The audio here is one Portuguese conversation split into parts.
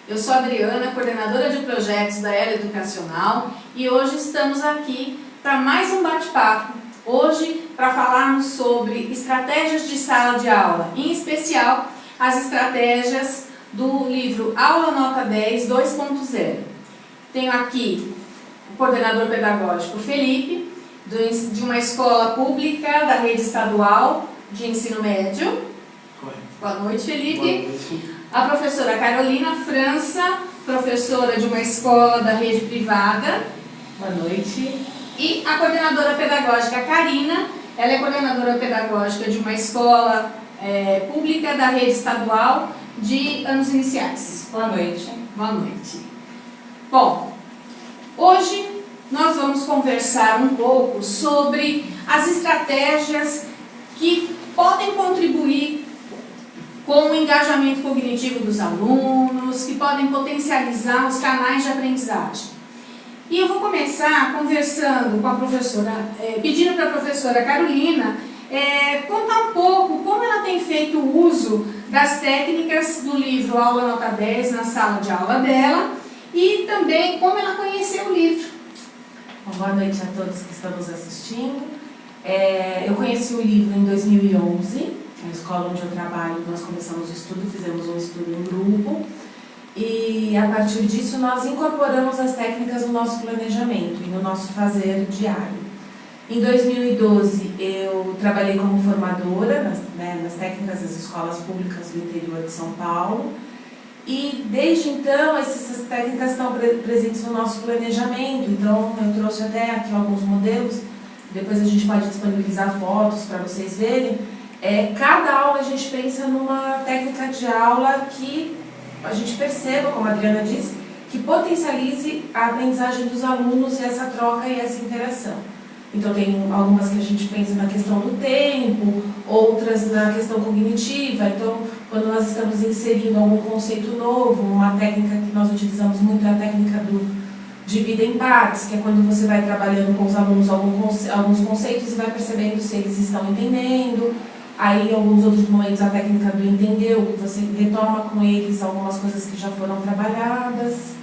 Eu sou a Adriana, coordenadora de projetos da Elo Educacional, e hoje estamos aqui para mais um bate-papo. Hoje, para falarmos sobre estratégias de sala de aula, em especial as estratégias do livro Aula Nota 10 2.0. Tenho aqui o coordenador pedagógico Felipe, de uma escola pública da rede estadual de ensino médio. Boa noite, Felipe. Boa noite. A professora Carolina França, professora de uma escola da rede privada. Boa noite. E a coordenadora pedagógica Karina, ela é coordenadora pedagógica de uma escola pública da rede estadual de anos iniciais. Boa noite. Boa noite. Bom, hoje nós vamos conversar um pouco sobre as estratégias que podem contribuir com o engajamento cognitivo dos alunos, que podem potencializar os canais de aprendizagem. E eu vou começar conversando com a professora, pedindo para a professora Carolina contar um pouco como ela tem feito o uso das técnicas do livro Aula Nota 10 na sala de aula dela e também como ela conheceu o livro. Boa noite a todos que estão nos assistindo. Eu conheci o livro em 2011, na escola onde eu trabalho. Nós começamos o estudo, fizemos um estudo em grupo e a partir disso nós incorporamos as técnicas no nosso planejamento e no nosso fazer diário. Em 2012 eu trabalhei como formadora nas técnicas das escolas públicas do interior de São Paulo e desde então essas técnicas estão presentes no nosso planejamento. Então eu trouxe até aqui alguns modelos, depois a gente pode disponibilizar fotos para vocês verem. Cada aula a gente pensa numa técnica de aula que a gente perceba, como a Adriana disse, que potencialize a aprendizagem dos alunos e essa troca e essa interação. Então tem algumas que a gente pensa na questão do tempo, outras na questão cognitiva. Então quando nós estamos inserindo algum conceito novo, uma técnica que nós utilizamos muito é a técnica do divida em partes, que é quando você vai trabalhando com os alunos alguns conceitos e vai percebendo se eles estão entendendo. Aí, em alguns outros momentos, a técnica do entender, o que você retoma com eles algumas coisas que já foram trabalhadas.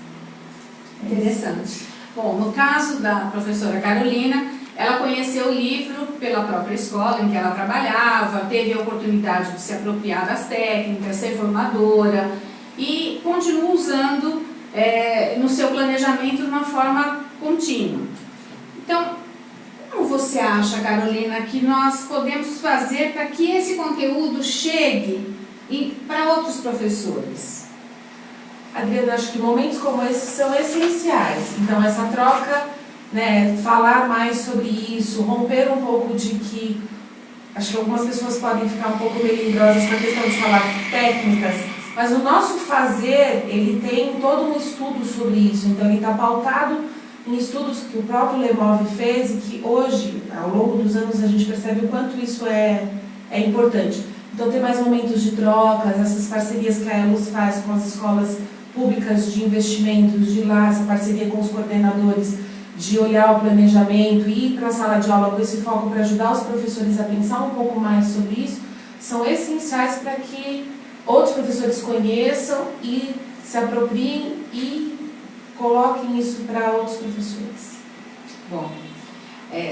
Interessante. Bom, no caso da professora Carolina, ela conheceu o livro pela própria escola em que ela trabalhava, teve a oportunidade de se apropriar das técnicas, ser formadora e continua usando no seu planejamento de uma forma contínua. Então, como você acha, Carolina, que nós podemos fazer para que esse conteúdo chegue para outros professores? Adriana, acho que momentos como esses são essenciais. Então, essa troca, falar mais sobre isso, romper um pouco de que... Acho que algumas pessoas podem ficar um pouco melindrosas com a questão de falar técnicas, mas o nosso fazer, ele tem todo um estudo sobre isso. Então, ele está pautado em estudos que o próprio Lemov fez e que hoje, ao longo dos anos, a gente percebe o quanto isso é importante. Então, ter mais momentos de trocas, essas parcerias que a ELUS faz com as escolas públicas de investimentos, de lá, essa parceria com os coordenadores, de olhar o planejamento e ir para a sala de aula com esse foco para ajudar os professores a pensar um pouco mais sobre isso, são essenciais para que outros professores conheçam e se apropriem e coloquem isso para outros professores. Bom,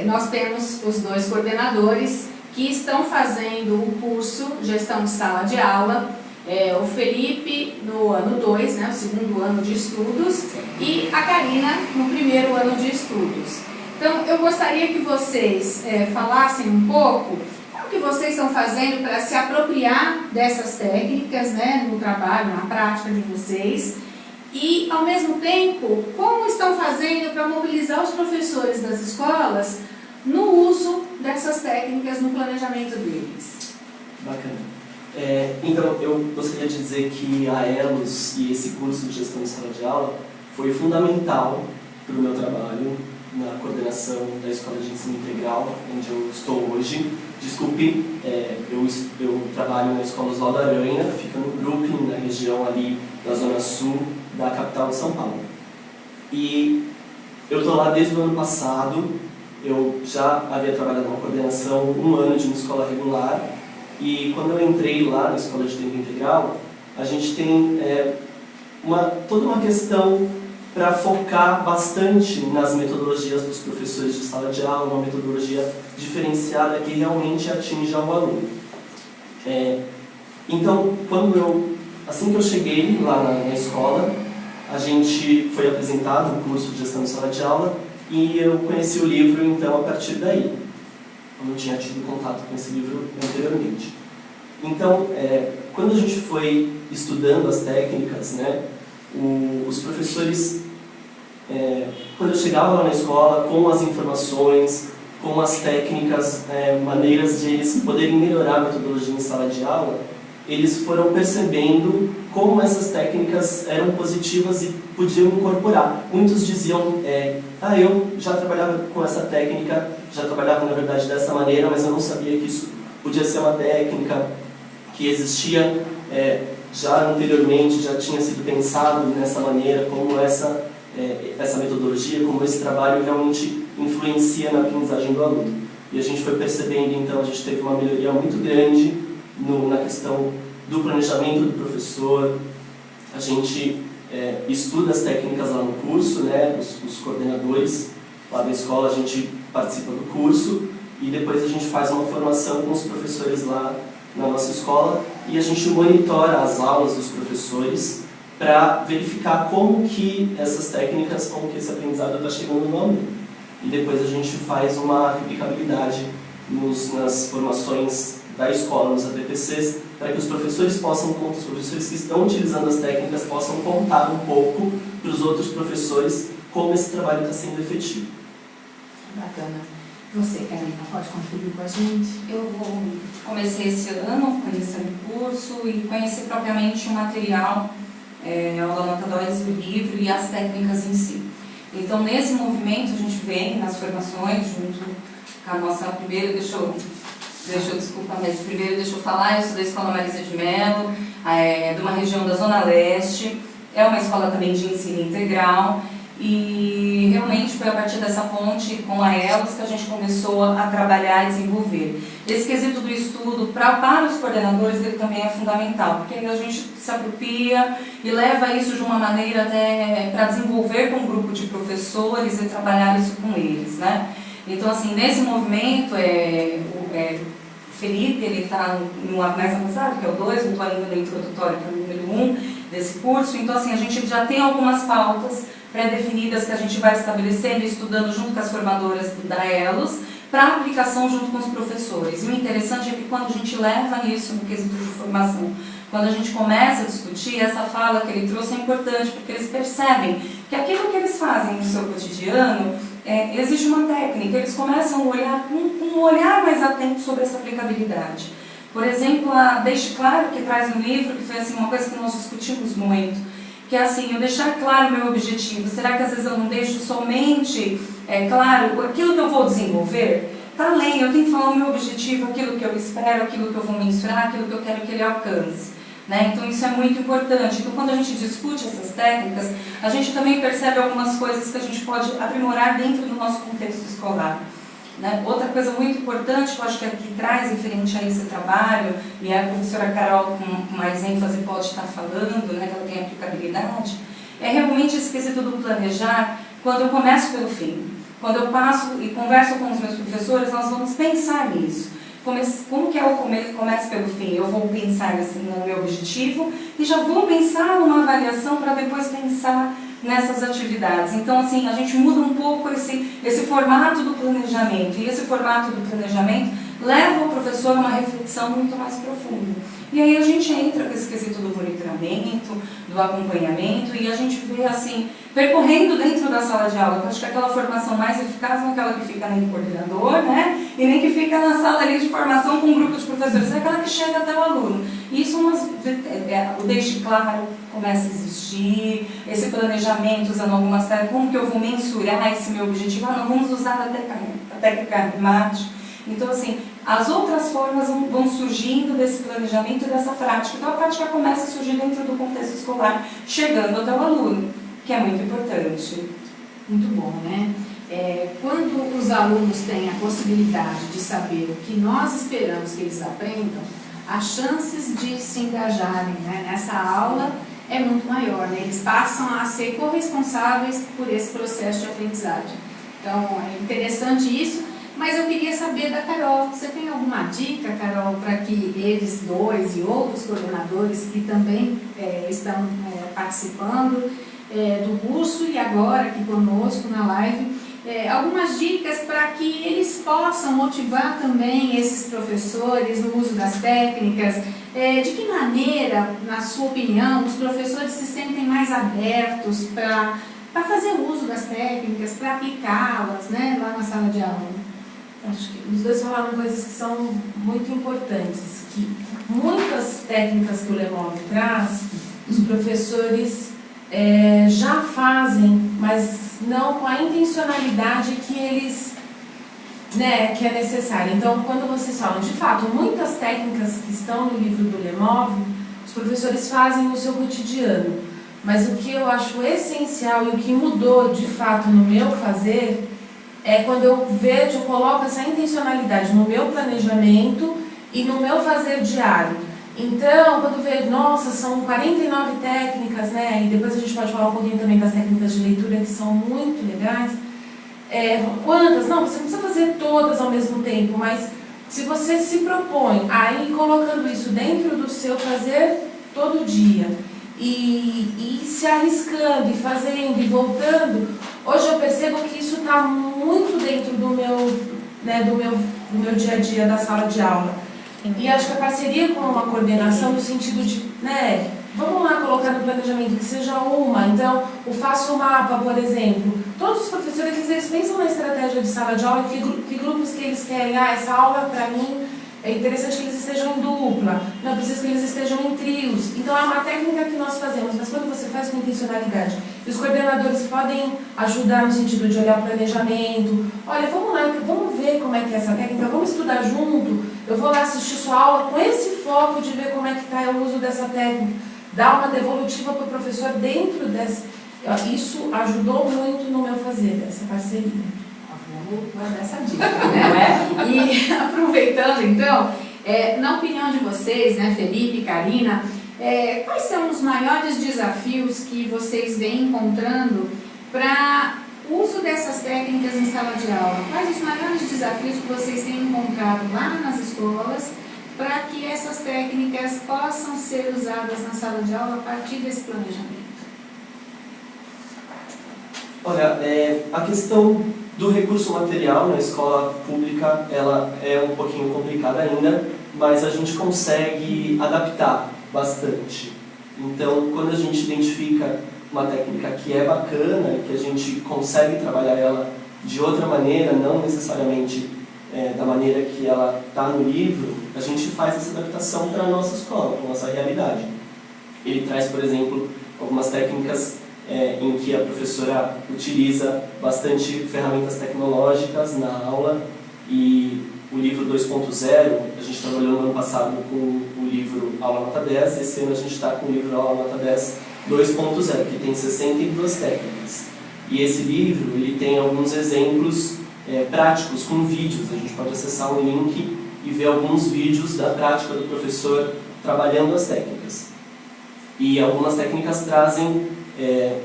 nós temos os dois coordenadores que estão fazendo o curso Gestão de Sala de Aula, o Felipe no ano 2, o segundo ano de estudos, e a Karina no primeiro ano de estudos. Então, eu gostaria que vocês falassem um pouco o que vocês estão fazendo para se apropriar dessas técnicas, no trabalho, na prática de vocês, e, ao mesmo tempo, como estão fazendo para mobilizar os professores das escolas no uso dessas técnicas no planejamento deles. Bacana. Então, eu gostaria de dizer que a ELUS e esse curso de gestão de sala de aula foi fundamental para o meu trabalho na coordenação da Escola de Ensino Integral, onde eu estou hoje. Desculpe, eu trabalho na Escola Oswaldo Aranha, fica no Brooklyn, na região ali da Zona Sul da capital de São Paulo. E eu estou lá desde o ano passado. Eu já havia trabalhado na coordenação 1 ano de uma escola regular, e quando eu entrei lá na Escola de Tempo Integral, a gente tem toda uma questão para focar bastante nas metodologias dos professores de sala de aula, uma metodologia diferenciada que realmente atinja o aluno. Então, assim que eu cheguei lá na escola, a gente foi apresentado o curso de gestão de sala de aula e eu conheci o livro, então, a partir daí. Eu não tinha tido contato com esse livro anteriormente. Então, quando a gente foi estudando as técnicas, né, os professores, quando eu chegava lá na escola, com as informações, com as técnicas, maneiras de eles poderem melhorar a metodologia em sala de aula, eles foram percebendo como essas técnicas eram positivas e podiam incorporar. Muitos diziam, eu já trabalhava com essa técnica, já trabalhava na verdade dessa maneira, mas eu não sabia que isso podia ser uma técnica que existia já anteriormente, já tinha sido pensado nessa maneira, como essa metodologia, como esse trabalho realmente influencia na aprendizagem do aluno. E a gente foi percebendo, então, a gente teve uma melhoria muito grande na questão do planejamento do professor. A gente estuda as técnicas lá no curso, né, os coordenadores lá da escola, a gente participa do curso e depois a gente faz uma formação com os professores lá na nossa escola e a gente monitora as aulas dos professores para verificar como que essas técnicas, como que esse aprendizado está chegando no aluno. E depois a gente faz uma replicabilidade nas formações da escola, nos APPCs, para que os professores os professores que estão utilizando as técnicas possam contar um pouco para os outros professores como esse trabalho está sendo efetivo. Bacana. Você, Karina, pode contribuir com a gente? Eu comecei esse ano conhecendo o curso e conheci propriamente o material, a aula nota 2 do livro e as técnicas em si. Então, nesse movimento, a gente vem nas formações, junto com a nossa primeira, deixa eu falar, eu sou da Escola Marisa de Mello, de uma região da Zona Leste, é uma escola também de ensino integral, e realmente foi a partir dessa ponte com a ELOS que a gente começou a trabalhar e desenvolver. Esse quesito do estudo, para os coordenadores, ele também é fundamental, porque a gente se apropria e leva isso de uma maneira até para desenvolver com um grupo de professores e trabalhar isso com eles, né? Então, assim, nesse movimento, o Felipe, ele está no mais avançado, que é o 2, eu estou ainda no introdutório, que é o número 1 desse curso. Então, assim, a gente já tem algumas pautas pré-definidas que a gente vai estabelecendo e estudando junto com as formadoras da ELOS, para aplicação junto com os professores. E o interessante é que quando a gente leva isso no quesito de formação, quando a gente começa a discutir, essa fala que ele trouxe é importante, porque eles percebem que aquilo que eles fazem no seu cotidiano, existe uma técnica, eles começam a olhar com um olhar mais atento sobre essa aplicabilidade. Por exemplo, a Deixe Claro, que traz no livro, que foi assim, uma coisa que nós discutimos muito, que é assim, eu deixar claro o meu objetivo. Será que às vezes eu não deixo somente claro aquilo que eu vou desenvolver? Para além, eu tenho que falar o meu objetivo, aquilo que eu espero, aquilo que eu vou mensurar, aquilo que eu quero que ele alcance. Né? Então isso é muito importante. Então quando a gente discute essas técnicas, a gente também percebe algumas coisas que a gente pode aprimorar dentro do nosso contexto escolar. Né? Outra coisa muito importante que eu acho que aqui traz referente a esse trabalho, e a professora Carol com mais ênfase pode estar falando, né, que ela tem aplicabilidade, é realmente esse quesito do planejar quando eu começo pelo fim. Quando eu passo e converso com os meus professores, nós vamos pensar nisso. Como que é o começo pelo fim? Eu vou pensar assim, no meu objetivo e já vou pensar numa avaliação para depois pensar nessas atividades. Então, assim, a gente muda um pouco esse formato do planejamento. E esse formato do planejamento leva o professor a uma reflexão muito mais profunda. E aí a gente entra com esse quesito do monitoramento, do acompanhamento, e a gente vê, assim, percorrendo dentro da sala de aula. Eu acho que aquela formação mais eficaz não é aquela que fica nem no coordenador, né? E nem que fica na sala ali de formação com um grupo de professores, é aquela que chega até o aluno. E isso, o Deixe Claro começa a existir, esse planejamento usando algumas técnicas, como que eu vou mensurar esse meu objetivo? Não, vamos usar a técnica MAT. Então, assim, as outras formas vão surgindo desse planejamento e dessa prática. Então, a prática começa a surgir dentro do contexto escolar, chegando até o aluno, que é muito importante. Muito bom, né? Quando os alunos têm a possibilidade de saber o que nós esperamos que eles aprendam, as chances de se engajarem, né, nessa aula é muito maior, né? Eles passam a ser corresponsáveis por esse processo de aprendizagem. Então, é interessante isso, mas eu queria saber da Carol, você tem alguma dica, Carol, para que eles dois e outros coordenadores que também estão participando do curso e agora aqui conosco na live, algumas dicas para que eles possam motivar também esses professores no uso das técnicas. De que maneira, na sua opinião, os professores se sentem mais abertos para fazer uso das técnicas, para aplicá-las, né, lá na sala de aula? Acho que os dois falaram coisas que são muito importantes, que muitas técnicas que o Lemov traz, os professores já fazem, mas não com a intencionalidade que eles, né, que é necessária. Então, quando vocês falam, de fato, muitas técnicas que estão no livro do Lemov, os professores fazem no seu cotidiano. Mas o que eu acho essencial e o que mudou, de fato, no meu fazer, é quando eu vejo, eu coloco essa intencionalidade no meu planejamento e no meu fazer diário. Então, quando eu vejo, nossa, são 49 técnicas, né? E depois a gente pode falar um pouquinho também das técnicas de leitura, que são muito legais. Quantas? Não, você não precisa fazer todas ao mesmo tempo, mas se você se propõe a ir colocando isso dentro do seu fazer todo dia e se arriscando, e fazendo, e voltando, hoje eu percebo que isso está muito dentro do meu, né, do meu dia a dia da sala de aula. E acho que a parceria com uma coordenação no sentido de, né, vamos lá colocar no planejamento que seja uma. Então, o Faço o Mapa, por exemplo, todos os professores eles pensam na estratégia de sala de aula, que grupos que eles querem. Essa aula para mim é interessante que eles estejam em dupla, não preciso que eles estejam em trios. Então é uma técnica que nós fazemos, mas quando você faz com intencionalidade, e os coordenadores podem ajudar no sentido de olhar o planejamento, olha, vamos lá, vamos ver como é que é essa técnica, vamos estudar junto, eu vou lá assistir sua aula com esse foco de ver como é que está o uso dessa técnica, dar uma devolutiva para o professor dentro dessa. Isso ajudou muito no meu fazer, essa parceria. Vou dar essa dica, né? E aproveitando então, na opinião de vocês, né, Felipe, Karina, quais são os maiores desafios que vocês vêm encontrando para o uso dessas técnicas em sala de aula? Quais os maiores desafios que vocês têm encontrado lá nas escolas para que essas técnicas possam ser usadas na sala de aula a partir desse planejamento? Olha, a questão do recurso material na escola pública, ela é um pouquinho complicada ainda, mas a gente consegue adaptar bastante. Então, quando a gente identifica uma técnica que é bacana e que a gente consegue trabalhar ela de outra maneira, não necessariamente da maneira que ela está no livro, a gente faz essa adaptação para a nossa escola, para a nossa realidade. Ele traz, por exemplo, algumas técnicas em que a professora utiliza bastante ferramentas tecnológicas na aula, e o livro 2.0, a gente trabalhou no ano passado com o livro Aula Nota 10, esse ano a gente está com o livro Aula Nota 10 2.0, que tem 62 técnicas. E esse livro ele tem alguns exemplos práticos com vídeos, a gente pode acessar um link e ver alguns vídeos da prática do professor trabalhando as técnicas. E algumas técnicas trazem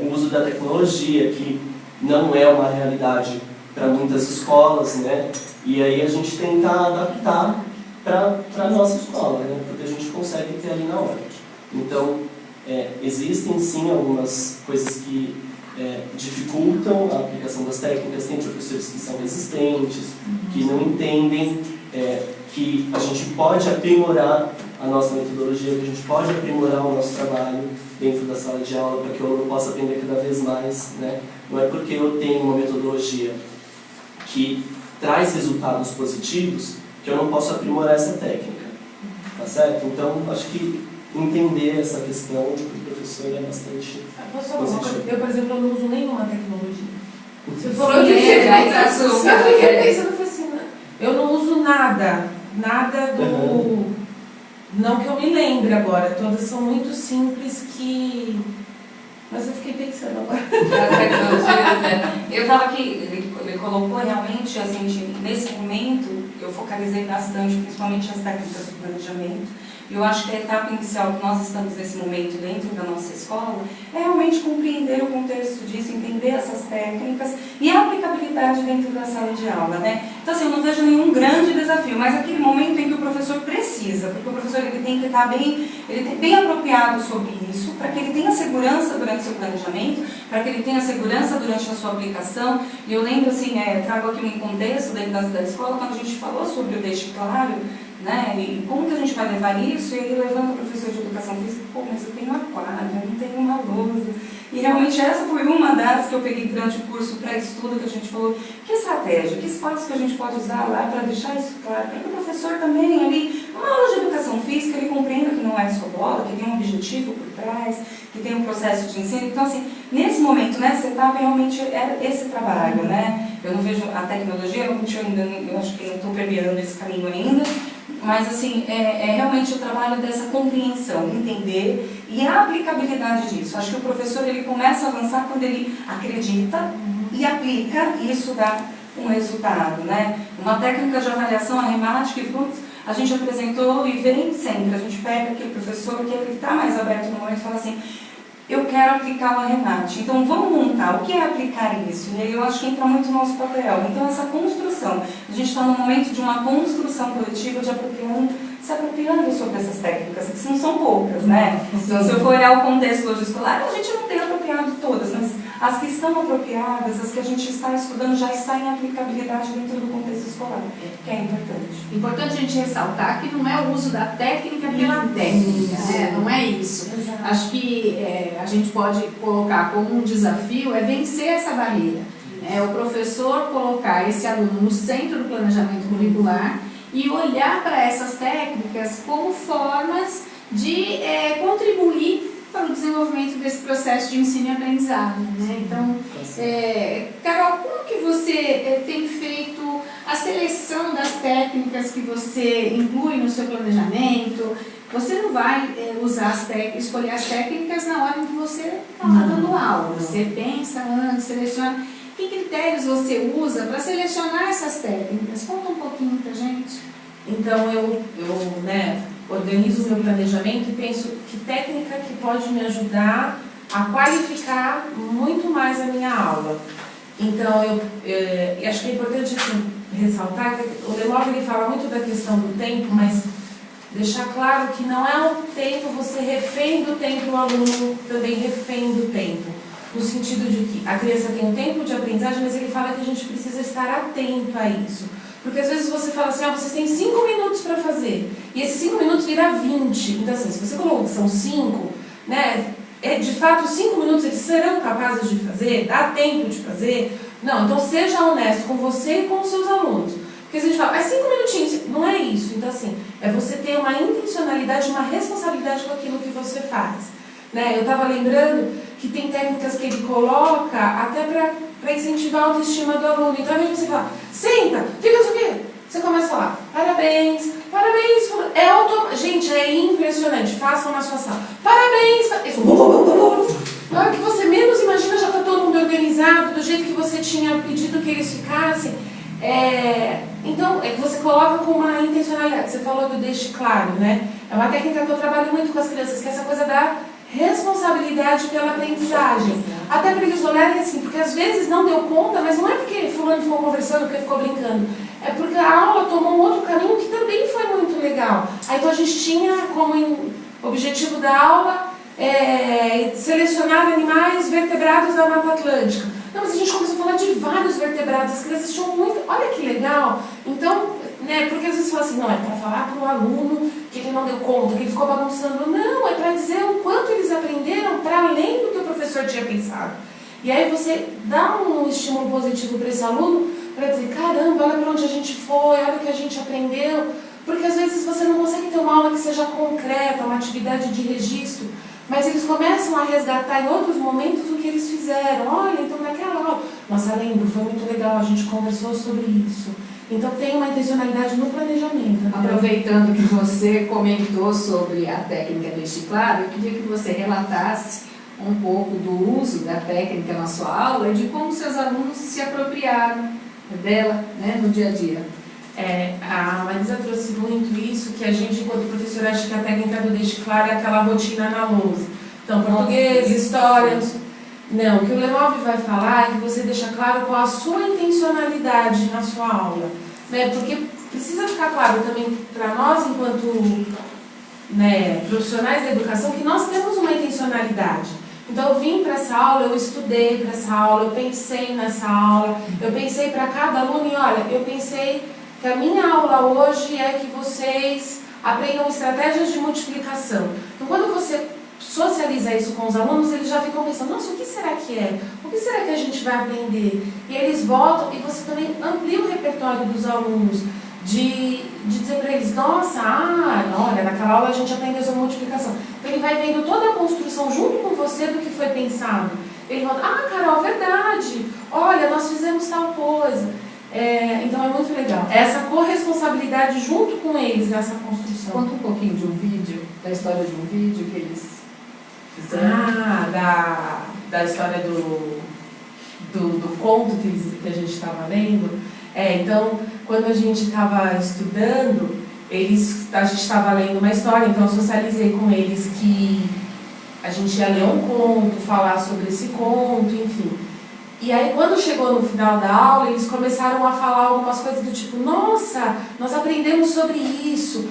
o uso da tecnologia, que não é uma realidade para muitas escolas, né? E aí a gente tenta adaptar para a nossa escola, né? Porque a gente consegue ter ali na hora. Então, existem sim algumas coisas que dificultam a aplicação das técnicas, tem professores que são resistentes, que não entendem que a gente pode aprimorar a nossa metodologia, que a gente pode aprimorar o nosso trabalho dentro da sala de aula para que o aluno possa aprender cada vez mais, né? Não é porque eu tenho uma metodologia que traz resultados positivos que eu não posso aprimorar essa técnica, tá certo? Então, acho que entender essa questão do professor é bastante positivo. Eu, por exemplo, eu não uso nenhuma tecnologia. Você Sim, falou de eu fiquei pensando assim, eu não uso nada do... Não que eu me lembre agora, todas são muito simples que... Mas eu fiquei pensando agora. As tecnologias, Eu estava aqui, ele colocou realmente, a gente, nesse momento, eu focalizei bastante, principalmente as técnicas do planejamento. E eu acho que a etapa inicial que nós estamos nesse momento dentro da nossa escola é realmente compreender o contexto disso, entender essas técnicas e a aplicabilidade dentro da sala de aula, né? Então, assim, eu não vejo nenhum grande desafio, mas aquele momento em que o professor precisa, porque o professor ele tem que estar bem apropriado sobre isso, para que ele tenha segurança durante o seu planejamento, para que ele tenha segurança durante a sua aplicação. E eu lembro, assim, trago aqui um contexto dentro da escola, quando a gente falou sobre o Deixe Claro, né? E como que a gente vai levar isso? E ele levanta o professor de educação física, pô, mas eu tenho uma quadra, eu não tenho uma lousa. E realmente essa foi uma das que eu peguei durante o curso pré-estudo, que a gente falou, que estratégia, que espaço que a gente pode usar lá para deixar isso claro, para que o professor também ali, numa aula de educação física, ele compreenda que não é só bola, que tem um objetivo por trás, que tem um processo de ensino. Então, assim, nesse momento, nessa etapa, realmente é esse trabalho, né? Eu não vejo a tecnologia, eu acho que não estou permeando esse caminho ainda, mas, assim, é realmente o trabalho dessa compreensão, entender e a aplicabilidade disso. Acho que o professor ele começa a avançar quando ele acredita e aplica, e isso dá um resultado, né? Uma técnica de avaliação, a Remate, que a gente apresentou e vem sempre. A gente pega aquele professor que ele está mais aberto no momento e fala assim, eu quero aplicar o Arremate. Então, vamos montar. O que é aplicar isso? E aí eu acho que entra muito no nosso papel. Então, essa construção. A gente está no momento de uma construção coletiva de se apropriando sobre essas técnicas, que não são poucas, né? Então, se eu for olhar o contexto hoje escolar, a gente não tem apropriado todas, mas as que estão apropriadas, as que a gente está estudando, já está em aplicabilidade dentro do contexto escolar, que é importante. Importante a gente ressaltar que não é o uso da técnica pela técnica, né? Não é isso. Exato. Acho que a gente pode colocar como um desafio é vencer essa barreira. O professor colocar esse aluno no centro do planejamento curricular e olhar para essas técnicas como formas de contribuir para o desenvolvimento desse processo de ensino e aprendizado, né? Então, Carol, como que você tem feito a seleção das técnicas que você inclui no seu planejamento? Você não vai escolher as técnicas na hora em que você está dando aula. Você pensa antes, seleciona. Que critérios você usa para selecionar essas técnicas? Conta um pouquinho para a gente. Então, eu organizo o meu planejamento e penso que técnica que pode me ajudar a qualificar muito mais a minha aula. Então, eu acho que é importante assim, ressaltar que o Lemov ele fala muito da questão do tempo, mas deixar claro que não é o tempo, você refém do tempo, o aluno também refém do tempo. No sentido de que a criança tem um tempo de aprendizagem, mas ele fala que a gente precisa estar atento a isso. Porque às vezes você fala assim, vocês têm 5 minutos para fazer, e esses 5 minutos viram 20. Então assim, se você colocou que são 5, né, de fato 5 minutos eles serão capazes de fazer, dá tempo de fazer? Não, então seja honesto com você e com os seus alunos. Porque a gente fala, mas 5 minutinhos, não é isso. Então assim, é você ter uma intencionalidade, uma responsabilidade com aquilo que você faz. Né? Eu estava lembrando que tem técnicas que ele coloca até para incentivar a autoestima do aluno. Então, ao invés de você falar, senta, fica isso aqui, você começa a falar, parabéns, parabéns. Gente, é impressionante, façam na sua sala. Parabéns, na hora que você menos imagina, já está todo mundo organizado, do jeito que você tinha pedido que eles ficassem. Então, você coloca com uma intencionalidade. Você falou do deixe claro, né? É uma técnica que eu trabalho muito com as crianças, que é essa coisa da responsabilidade pela aprendizagem. Até para eles olharem assim, porque às vezes não deu conta, mas não é porque fulano ficou conversando, porque ficou brincando. É porque a aula tomou um outro caminho que também foi muito legal. Aí então a gente tinha como objetivo da aula selecionar animais vertebrados da Mata Atlântica. Não, mas a gente começou a falar de vários vertebrados, as crianças tinham muito... Olha que legal! Então, porque às vezes fala assim, não, é para falar para o aluno que ele não deu conta, que ele ficou bagunçando. Não, é para dizer o quanto eles aprenderam para além do que o professor tinha pensado. E aí você dá um estímulo positivo para esse aluno, para dizer, caramba, olha para onde a gente foi, olha o que a gente aprendeu. Porque às vezes você não consegue ter uma aula que seja concreta, uma atividade de registro, mas eles começam a resgatar em outros momentos o que eles fizeram. Olha, então naquela aula, nossa, lembro, foi muito legal, a gente conversou sobre isso. Então tem uma intencionalidade no planejamento. Aproveitando que você comentou sobre a técnica do Deixe Claro, eu queria que você relatasse um pouco do uso da técnica na sua aula e de como seus alunos se apropriaram dela, né, no dia a dia. A Marisa trouxe muito isso, que a gente, enquanto professora, acha que a técnica do Deixe Claro é aquela rotina na lousa. Então, português, história... Não, o que o Lemov vai falar é que você deixa claro qual a sua intencionalidade na sua aula. Né? Porque precisa ficar claro também para nós, enquanto profissionais da educação, que nós temos uma intencionalidade. Então, eu vim para essa aula, eu estudei para essa aula, eu pensei nessa aula, eu pensei para cada aluno e olha, eu pensei que a minha aula hoje é que vocês aprendam estratégias de multiplicação. Então, quando você socializa isso com os alunos, eles já ficam pensando, nossa, o que será que é? O que será que a gente vai aprender? E eles voltam e você também amplia o repertório dos alunos, de dizer para eles, nossa, olha, naquela aula a gente aprendeu sobre multiplicação. Então ele vai vendo toda a construção junto com você do que foi pensado. Ele volta, Carol, verdade, olha, nós fizemos tal coisa. Então é muito legal. Essa corresponsabilidade junto com eles nessa construção. Conta um pouquinho de um vídeo, da história de um vídeo que eles fizeram. Da história do conto que a gente estava lendo. Então, quando a gente estava estudando, a gente estava lendo uma história, então eu socializei com eles que a gente ia ler um conto, falar sobre esse conto, enfim. E aí, quando chegou no final da aula, eles começaram a falar algumas coisas do tipo, nossa, nós aprendemos sobre isso,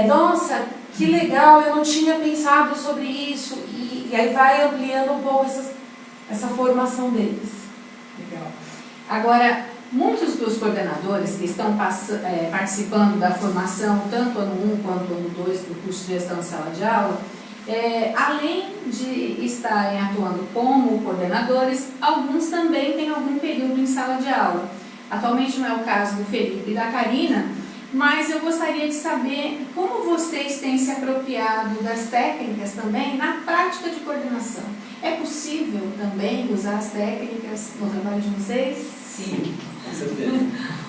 nossa, que legal, eu não tinha pensado sobre isso. E aí vai ampliando um pouco essa formação deles. Legal. Agora, muitos dos coordenadores que estão participando da formação, tanto ano 1 quanto ano 2 do curso de gestão de sala de aula, além de estarem atuando como coordenadores, alguns também têm algum período em sala de aula. Atualmente não é o caso do Felipe e da Karina, mas eu gostaria de saber como vocês têm se apropriado das técnicas também na prática de coordenação. É possível também usar as técnicas no trabalho de vocês? Sim. Com certeza.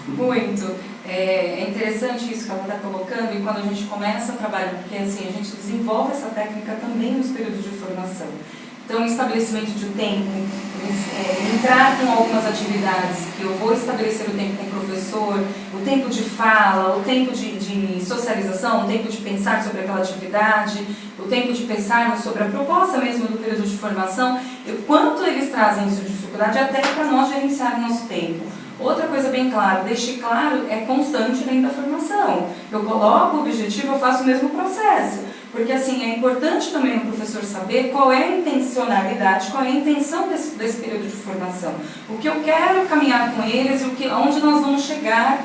Muito. É interessante isso que ela está colocando e quando a gente começa a trabalhar, porque assim, a gente desenvolve essa técnica também nos períodos de formação. Então, o estabelecimento de tempo, entrar com algumas atividades que eu vou estabelecer o tempo com o professor, o tempo de fala, o tempo de socialização, o tempo de pensar sobre aquela atividade, o tempo de pensar sobre a proposta mesmo do período de formação, o quanto eles trazem isso de dificuldade até para nós gerenciar o nosso tempo. Outra coisa bem clara, Deixe Claro é constante dentro da formação. Eu coloco o objetivo, eu faço o mesmo processo. Porque assim, é importante também o professor saber qual é a intencionalidade, qual é a intenção desse período de formação. O que eu quero caminhar com eles e onde nós vamos chegar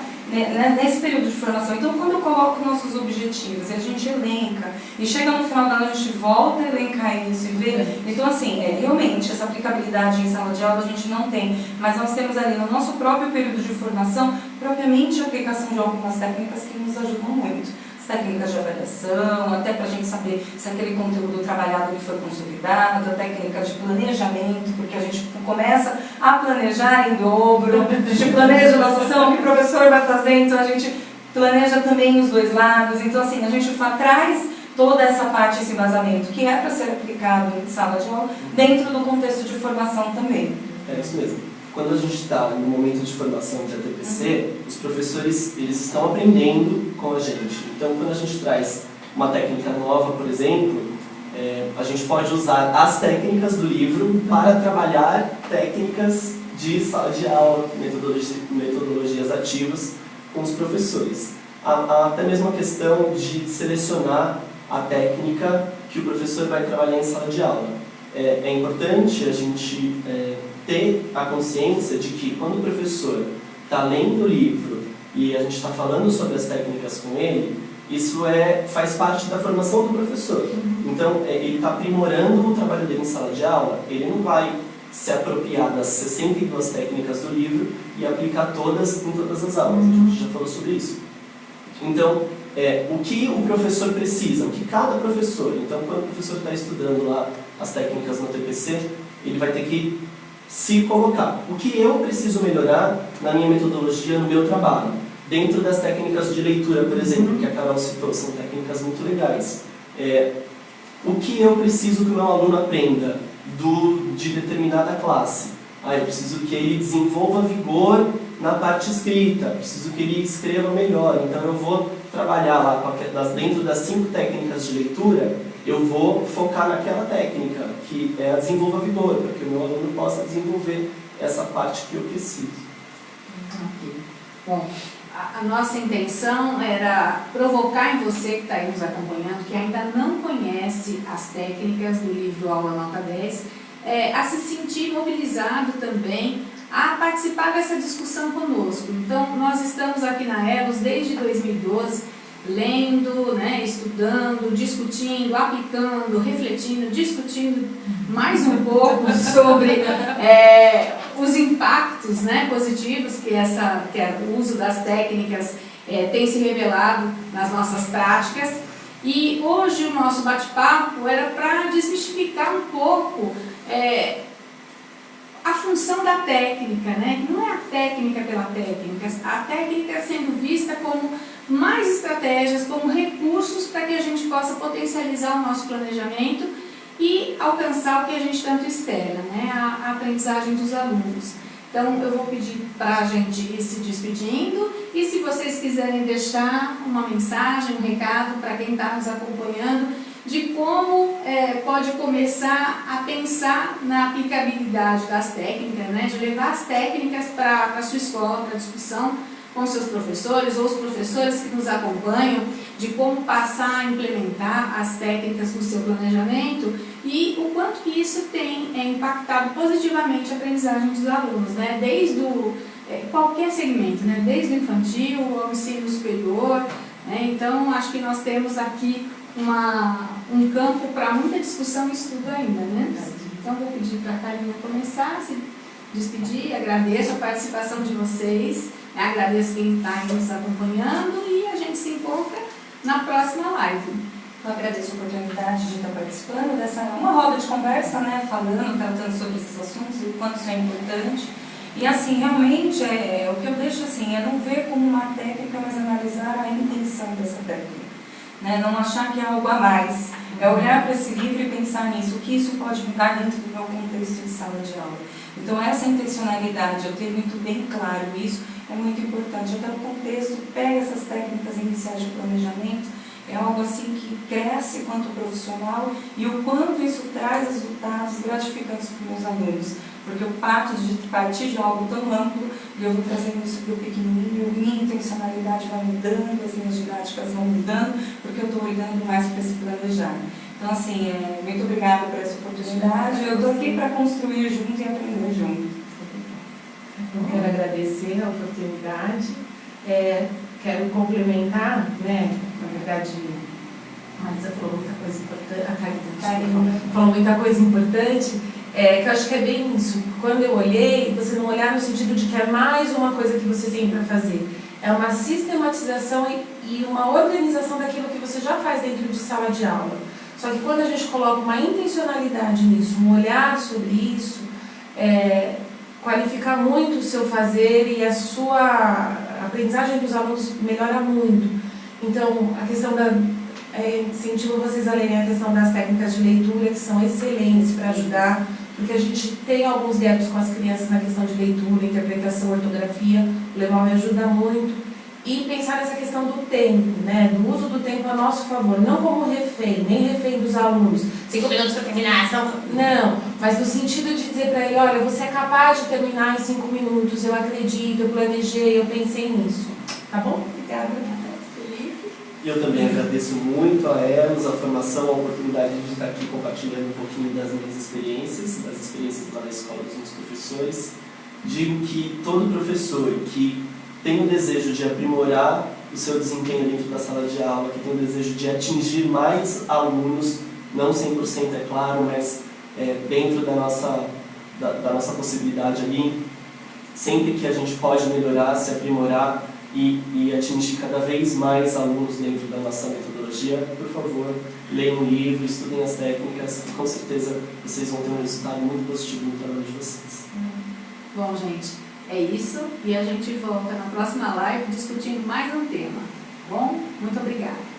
nesse período de formação. Então, quando eu coloco nossos objetivos e a gente elenca, e chega no final da aula a gente volta a elencar isso e ver. Então, assim, realmente, essa aplicabilidade em sala de aula a gente não tem, mas nós temos ali no nosso próprio período de formação, propriamente a aplicação de algumas técnicas que nos ajudam muito. Técnicas de avaliação, até para a gente saber se aquele conteúdo trabalhado ele foi consolidado, a técnica de planejamento, porque a gente começa a planejar em dobro, a gente planeja a nossa ação, o que o professor vai fazer, então a gente planeja também os dois lados, então assim, a gente traz toda essa parte, esse embasamento, que é para ser aplicado em sala de aula, dentro do contexto de formação também. É isso mesmo. Quando a gente está no momento de formação de ATPC, os professores eles estão aprendendo com a gente. Então, quando a gente traz uma técnica nova, por exemplo, a gente pode usar as técnicas do livro para trabalhar técnicas de sala de aula, metodologias ativas com os professores. Há até mesmo a questão de selecionar a técnica que o professor vai trabalhar em sala de aula. É importante a gente ter a consciência de que quando o professor está lendo o livro e a gente está falando sobre as técnicas com ele, isso faz parte da formação do professor. Então, ele está aprimorando o trabalho dele em sala de aula, ele não vai se apropriar das 62 técnicas do livro e aplicar todas em todas as aulas. A gente já falou sobre isso. Então, o que o professor precisa, o que cada professor... Então, quando o professor está estudando lá as técnicas no TPC, ele vai ter que se colocar. O que eu preciso melhorar na minha metodologia, no meu trabalho? Dentro das técnicas de leitura, por exemplo, que a Carol citou, são técnicas muito legais. O que eu preciso que o meu aluno aprenda de determinada classe? eu preciso que ele desenvolva vigor na parte escrita, preciso que ele escreva melhor, então eu vou trabalhar lá dentro das 5 técnicas de leitura, eu vou focar naquela técnica, que é a desenvolva vigor, para que o meu aluno possa desenvolver essa parte que eu preciso. Ok. Bom, a nossa intenção era provocar em você que está aí nos acompanhando, que ainda não conhece as técnicas do livro Aula Nota 10, a se sentir mobilizado também a participar dessa discussão conosco. Então, nós estamos aqui na ELUS desde 2012, lendo, né, estudando, discutindo, aplicando, refletindo, discutindo mais um pouco sobre os impactos, né, positivos que o uso das técnicas tem se revelado nas nossas práticas. E hoje o nosso bate-papo era para desmistificar um pouco a função da técnica, né? Não é a técnica pela técnica, a técnica sendo vista como mais estratégias, como recursos para que a gente possa potencializar o nosso planejamento e alcançar o que a gente tanto espera, né? A aprendizagem dos alunos. Então, eu vou pedir para a gente ir se despedindo e se vocês quiserem deixar uma mensagem, um recado para quem está nos acompanhando, de como pode começar a pensar na aplicabilidade das técnicas, né? De levar as técnicas para a sua escola, para discussão com seus professores ou os professores que nos acompanham, de como passar a implementar as técnicas no seu planejamento e o quanto que isso tem impactado positivamente a aprendizagem dos alunos, né? Desde qualquer segmento, né? Desde o infantil ao ensino superior, né? Então, acho que nós temos aqui um campo para muita discussão e estudo ainda, né? Então, vou pedir para a Karina começar, se despedir, agradeço a participação de vocês, agradeço quem está aí nos acompanhando e a gente se encontra na próxima live. Eu agradeço a oportunidade de estar participando dessa uma roda de conversa, né, tratando sobre esses assuntos e o quanto isso é importante. E assim, realmente, o que eu deixo assim, é não ver como uma técnica, mas analisar a intenção dessa técnica. Né? Não achar que é algo a mais. É olhar para esse livro e pensar nisso, o que isso pode mudar dentro do meu contexto de sala de aula. Então, essa intencionalidade, eu ter muito bem claro isso, é muito importante. Até o contexto, pega essas técnicas iniciais de planejamento, é algo assim que cresce quanto profissional e o quanto isso traz resultados gratificantes para os meus alunos. Porque eu parto de partir de algo tão amplo e eu vou trazendo isso para o pequenininho, minha intencionalidade vai mudando, as minhas didáticas vão mudando, porque eu estou olhando mais para esse planejar. Então, assim, muito obrigada por essa oportunidade. Eu estou aqui para construir junto e aprender junto. Eu quero agradecer a oportunidade. Quero complementar, né? Na verdade, a Marisa falou muita coisa importante, a Karina falou muita coisa importante, que eu acho que é bem isso. Quando eu olhei, você não olhar no sentido de que é mais uma coisa que você tem para fazer. É uma sistematização e uma organização daquilo que você já faz dentro de sala de aula. Só que quando a gente coloca uma intencionalidade nisso, um olhar sobre isso, qualifica muito o seu fazer e a sua aprendizagem dos alunos melhora muito. Então, a questão incentivo vocês a lerem a questão das técnicas de leitura, que são excelentes para ajudar, porque a gente tem alguns gaps com as crianças na questão de leitura, interpretação, ortografia, o Lemal me ajuda muito. E pensar nessa questão do tempo, né? Do uso do tempo a nosso favor, não como refém, nem refém dos alunos. 5 minutos para terminar, não, mas no sentido de dizer para ele, olha, você é capaz de terminar em 5 minutos, eu acredito, eu planejei, eu pensei nisso. Tá bom? Obrigada. Eu também agradeço muito a ELUS, a formação, a oportunidade de estar aqui compartilhando um pouquinho das minhas experiências, das experiências lá da escola dos meus professores. Digo que todo professor que tem o desejo de aprimorar o seu desempenho dentro da sala de aula, que tem o desejo de atingir mais alunos, não 100% é claro, mas dentro da nossa possibilidade ali, sempre que a gente pode melhorar, se aprimorar e atingir cada vez mais alunos dentro da nossa metodologia, por favor, leiam um livro, estudem as técnicas, com certeza vocês vão ter um resultado muito positivo no trabalho de vocês. Bom, gente, é isso e a gente volta na próxima live discutindo mais um tema. Bom? Muito obrigada.